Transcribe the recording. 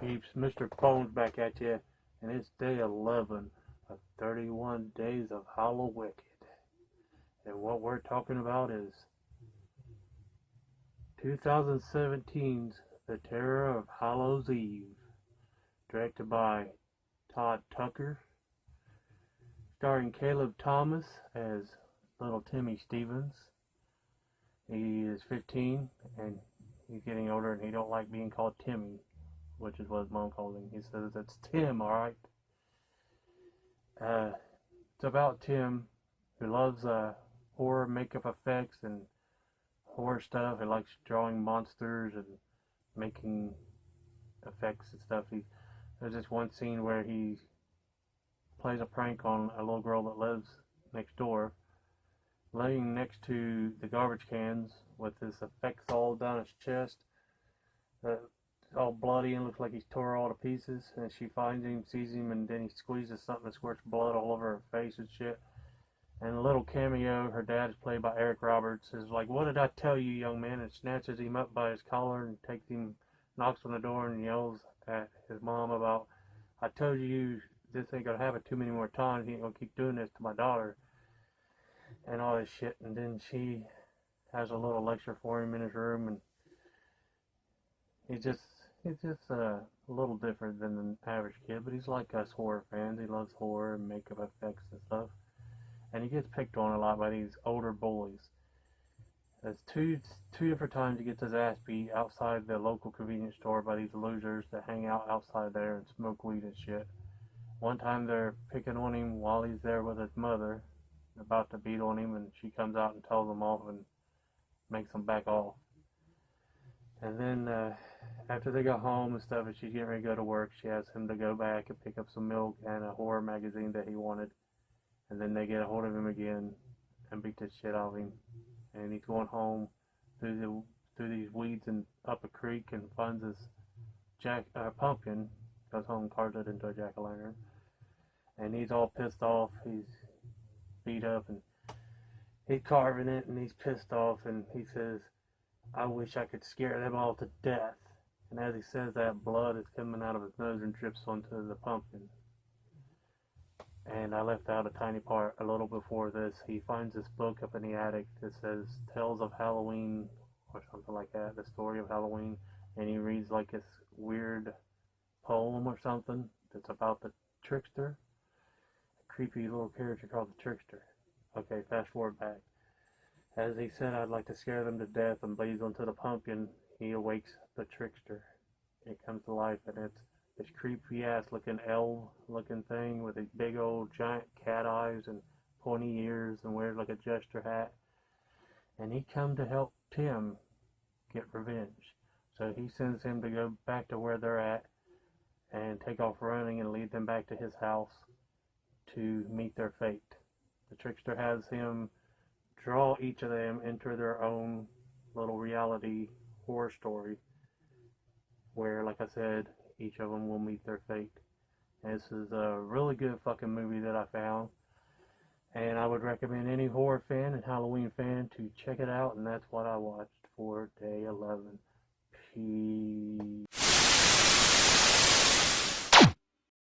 peeps? Mr. Bones back at you, and it's day 11 of 31 Days of Hallowicked. And what we're talking about is 2017's The Terror of Hallows Eve, directed by Todd Tucker, starring Caleb Thomas as little Timmy Stevens. He is 15 and he's getting older and he don't like being called Timmy, which is what his mom called him. He says it's Tim, alright? It's about Tim, who loves horror makeup effects and horror stuff. He likes drawing monsters and making effects and stuff. There's this one scene where he plays a prank on a little girl that lives next door, laying next to the garbage cans with his effects all down his chest. All bloody and looks like he's tore all to pieces, and she finds him, sees him, and then he squeezes something and squirts blood all over her face and shit. And a little cameo, her dad is played by Eric Roberts, is like, "What did I tell you, young man?" and snatches him up by his collar and takes him, knocks on the door and yells at his mom about, "I told you this ain't gonna happen too many more times. He ain't gonna keep doing this to my daughter," and all this shit. And then she has a little lecture for him in his room, and he's just a little different than an average kid, but he's like us horror fans. He loves horror and makeup effects and stuff. And he gets picked on a lot by these older bullies. There's two different times he gets his ass beat outside the local convenience store by these losers that hang out outside there and smoke weed and shit. One time they're picking on him while he's there with his mother, about to beat on him, and she comes out and tells them off and makes them back off. And then after they go home and stuff and she's getting ready to go to work, she asks him to go back and pick up some milk and a horror magazine that he wanted. And then they get a hold of him again and beat the shit out of him. And he's going home through these weeds and up a creek and finds his pumpkin, goes home and carves it into a jack-o'-lantern. And he's all pissed off. He's beat up and he's carving it and he's pissed off, and he says, "I wish I could scare them all to death." And as he says that, blood is coming out of his nose and drips onto the pumpkin. And I left out a tiny part a little before this. He finds this book up in the attic that says Tales of Halloween or something like that, the story of Halloween, and he reads like this weird poem or something that's about the trickster, a creepy little character called the trickster. Okay, fast forward back. As he said, "I'd like to scare them to death," and bleeds onto the pumpkin, he awakes the trickster. It comes to life, and it's this creepy ass looking elf looking thing with these big old giant cat eyes and pointy ears and wears like a jester hat. And he come to help Tim get revenge. So he sends him to go back to where they're at and take off running and lead them back to his house to meet their fate. The trickster has him draw each of them into their own little reality horror story where, like I said, each of them will meet their fate. And this is a really good fucking movie that I found, and I would recommend any horror fan and Halloween fan to check it out, and that's what I watched for day 11. Peace.